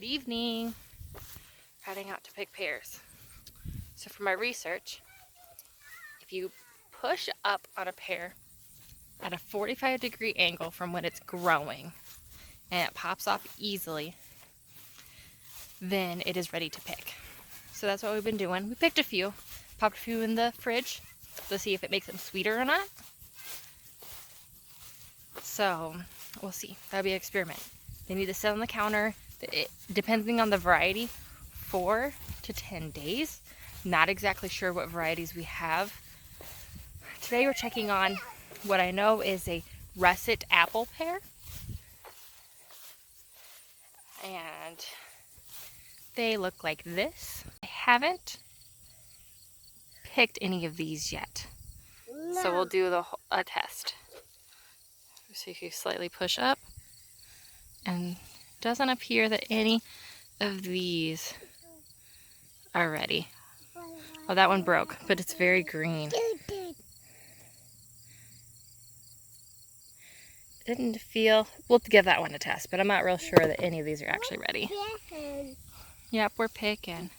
evening. Heading out to pick pears. So for my research, if you push up on a pear at a 45-degree angle from when it's growing and it pops off easily, then it is ready to pick. So that's what we've been doing. We picked a few, popped a few in the fridge to see if it makes them sweeter or not. So we'll see. That'll be an experiment. They need to sit on the counter, depending on the variety, 4 to 10 days. Not exactly sure what varieties we have. Today we're checking on what I know is a russet apple pear. And they look like this. I haven't picked any of these yet. No. So we'll do a test. So you can slightly push up. And it doesn't appear that any of these are ready. Oh, that one broke, but it's very green. Didn't feel, we'll give that one a test, but I'm not real sure that any of these are actually ready. Yep, we're picking.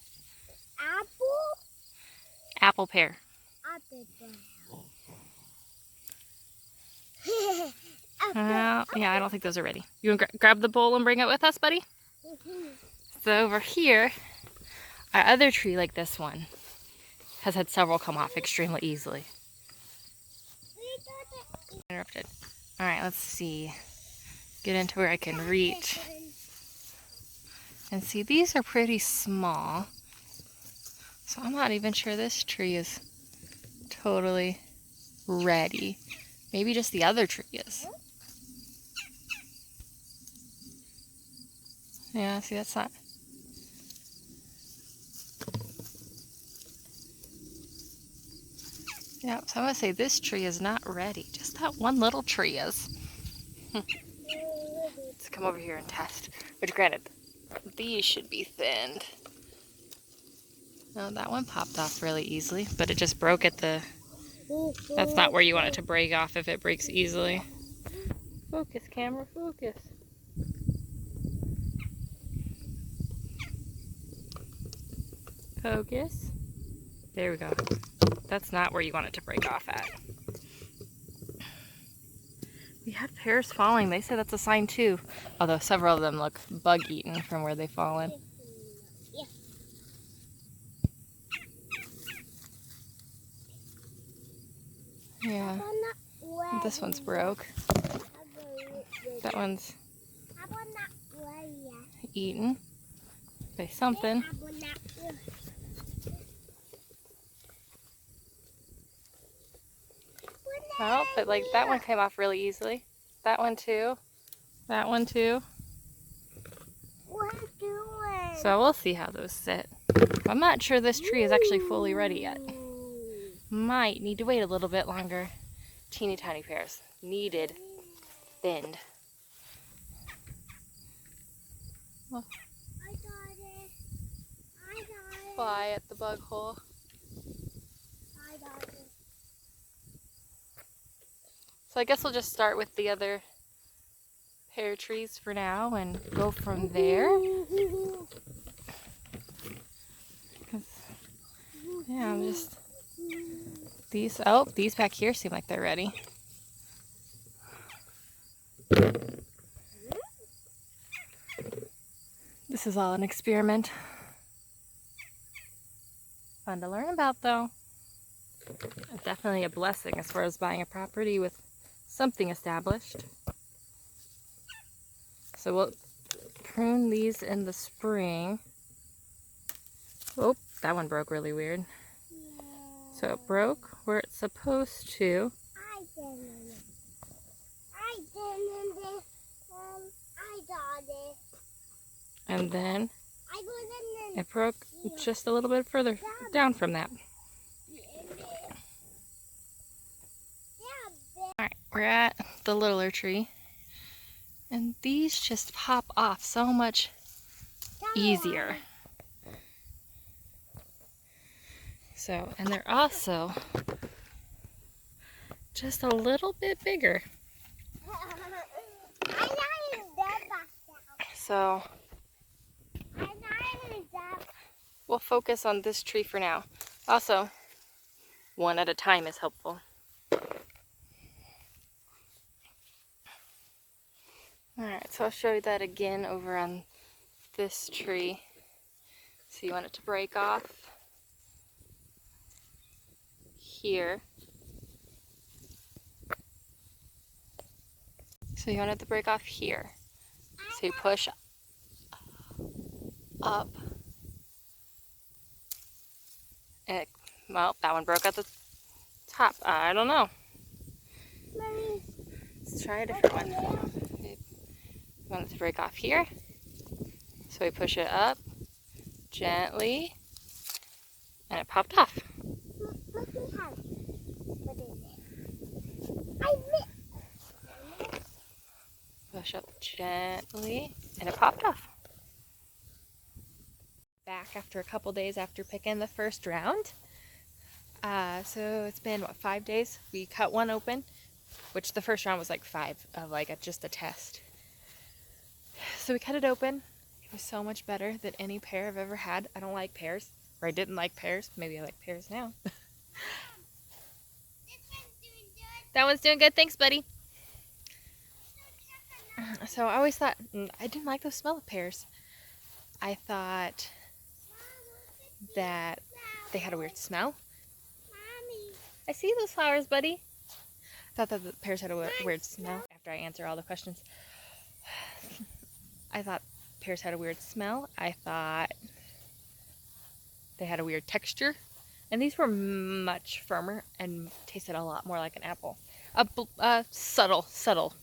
Apple pear. Yeah, I don't think those are ready. You want to grab the bowl and bring it with us, buddy? So over here, our other tree like this one has had several come off extremely easily. Interrupted. All right, let's see. Get into where I can reach. And see, these are pretty small. So I'm not even sure this tree is totally ready. Maybe just the other tree is. Yeah, see, that's not. Yeah, so I'm going to say this tree is not ready. Just that one little tree is. Let's come over here and test. Which, granted, these should be thinned. No, that one popped off really easily, but it just broke at the... That's not where you want it to break off if it breaks easily. Focus, camera, focus. Focus. There we go. That's not where you want it to break off at. We had pears falling. They say that's a sign too. Although several of them look bug-eaten from where they've fallen. Yeah. This one's broke. That one's eaten by something. Oh, but like that one came off really easily. That one too. That one too. So we'll see how those sit. I'm not sure this tree is actually fully ready yet. Might need to wait a little bit longer. Teeny tiny pears. Needed thinned. Well, I got it. Fly at the bug hole. I got it. So I guess we'll just start with the other pear trees for now and go from there. Yeah, I'm just... These back here seem like they're ready. This is all an experiment. Fun to learn about, though. Definitely a blessing as far as buying a property with something established. So we'll prune these in the spring. Oh, that one broke really weird. So it broke where it's supposed to. I got it. And then it broke just a little bit further down from that. Alright, we're at the littler tree. And these just pop off so much easier. So, and they're also just a little bit bigger. So we'll focus on this tree for now. Also, one at a time is helpful. Alright, so I'll show you that again over on this tree. So you want it to break off here. So you want it to break off here. So you push up. And well, that one broke at the top. I don't know. Mommy. Let's try a different one. You want it to break off here. So we push it up gently. And it popped off. Let me have. What is it? I missed. Push up gently. And it popped off. Back after a couple days after picking the first round. So it's been, what, 5 days? We cut one open, which the first round was like 5 of like just a test. So we cut it open. It was so much better than any pear I've ever had. I don't like pears, or I didn't like pears. Maybe I like pears now. This one's doing good. That one's doing good. Thanks, buddy. So I always thought, I didn't like the smell of pears. I thought that they had a weird smell. Mommy. I see those flowers, buddy. I thought that the pears had a weird smell. After I answer all the questions, I thought pears had a weird smell. I thought they had a weird texture. And these were much firmer and tasted a lot more like an apple. A subtle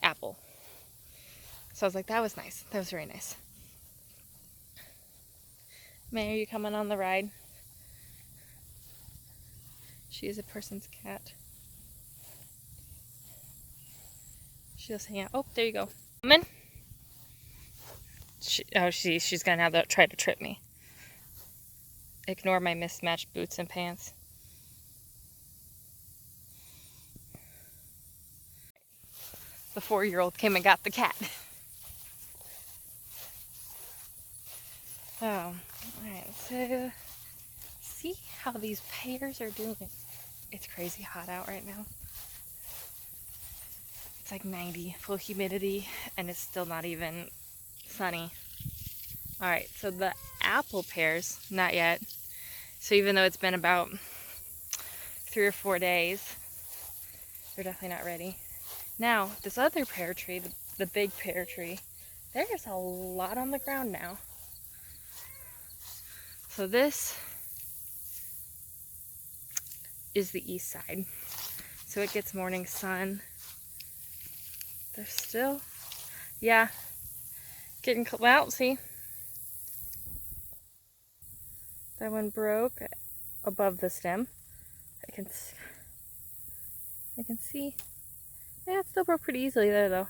apple. So I was like, that was nice. That was very nice. May, are you coming on the ride? She is a person's cat. She'll hang out. Oh, there you go. Come in. She's gonna have to try to trip me. Ignore my mismatched boots and pants. The 4-year-old came and got the cat. Oh, alright, so see how these pears are doing. It's crazy hot out right now. It's like 90, full humidity, and it's still not even sunny. Alright, so the apple pears, not yet. So even though it's been about 3 or 4 days, they're definitely not ready. Now, this other pear tree, the big pear tree, there's a lot on the ground now. So this is the east side. So it gets morning sun. They're still, yeah, getting, well, see, that one broke above the stem. I can see, yeah, it still broke pretty easily there though.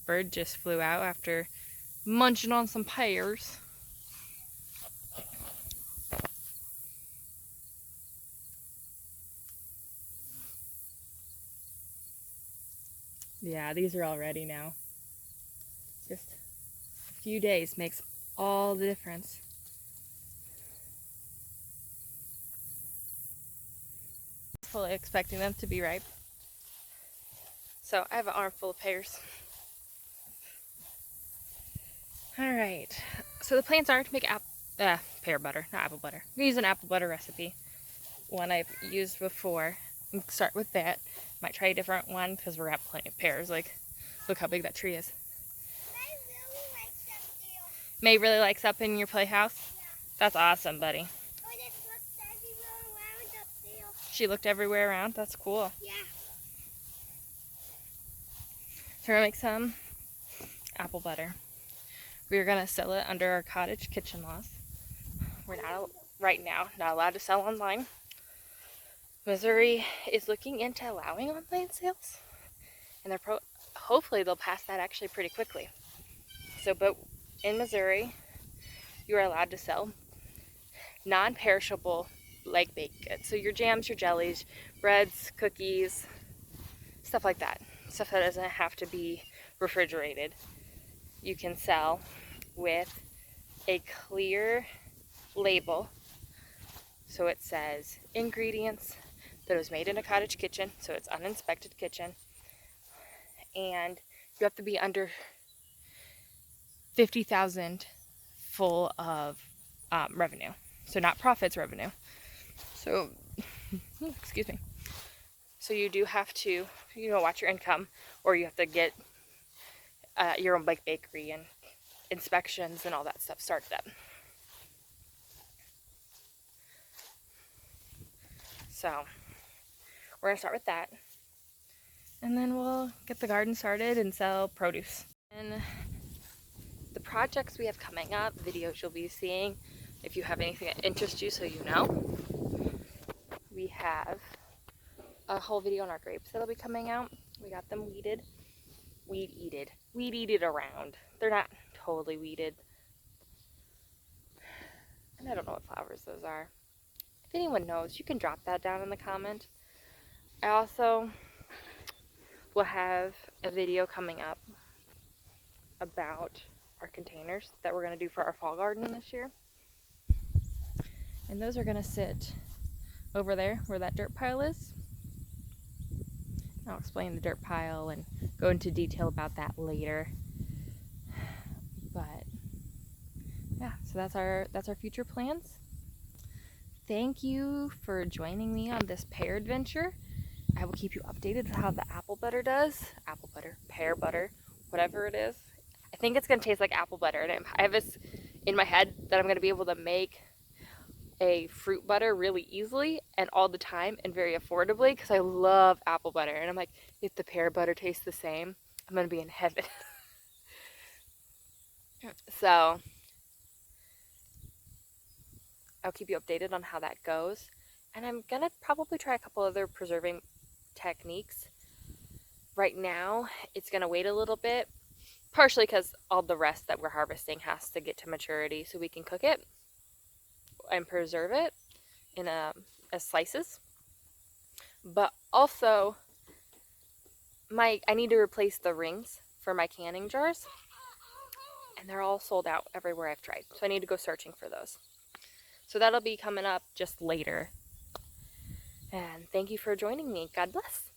Bird just flew out after munching on some pears. Yeah, these are all ready now. Just a few days makes all the difference. Fully expecting them to be ripe. So I have an armful of pears. Alright, so the plans are to make pear butter, not apple butter. I'm going to use an apple butter recipe, one I've used before. And start with that. Might try a different one because we're at plenty of pears. Like, look how big that tree is. May really likes up in your playhouse? Yeah. That's awesome, buddy. Oh, this looks everywhere around up there. She looked everywhere around? That's cool. Yeah. So we're going to make some apple butter. We're going to sell it under our cottage kitchen laws. We're not, right now, not allowed to sell online. Missouri is looking into allowing online sales. And hopefully they'll pass that actually pretty quickly. So, but in Missouri, you are allowed to sell non-perishable like baked goods. So your jams, your jellies, breads, cookies, stuff like that. Stuff that doesn't have to be refrigerated. You can sell with a clear label. So it says ingredients, that it was made in a cottage kitchen, so it's uninspected kitchen, and you have to be under 50,000 full of revenue. So not profits, revenue. So, excuse me. So you do have to, watch your income, or you have to get your own bakery and inspections and all that stuff started up. So we're gonna start with that, and then we'll get the garden started and sell produce. And the projects we have coming up, videos you'll be seeing, if you have anything that interests you, so you know. We have a whole video on our grapes that'll be coming out. We got them weed-eated around. They're not totally weeded. And I don't know what flowers those are. If anyone knows, you can drop that down in the comment. I also will have a video coming up about our containers that we're going to do for our fall garden this year. And those are going to sit over there where that dirt pile is. I'll explain the dirt pile and go into detail about that later. But yeah, so that's our future plans. Thank you for joining me on this pear adventure. I will keep you updated on how the apple butter does. Apple butter, pear butter, whatever it is. I think it's going to taste like apple butter. And I have this in my head that I'm going to be able to make a fruit butter really easily and all the time and very affordably, because I love apple butter. And I'm like, if the pear butter tastes the same, I'm going to be in heaven. So I'll keep you updated on how that goes. And I'm going to probably try a couple other preserving techniques. Right now, it's going to wait a little bit, partially because all the rest that we're harvesting has to get to maturity so we can cook it and preserve it in as slices. But also, I need to replace the rings for my canning jars, and they're all sold out everywhere I've tried. So I need to go searching for those. So that'll be coming up just later. And thank you for joining me. God bless.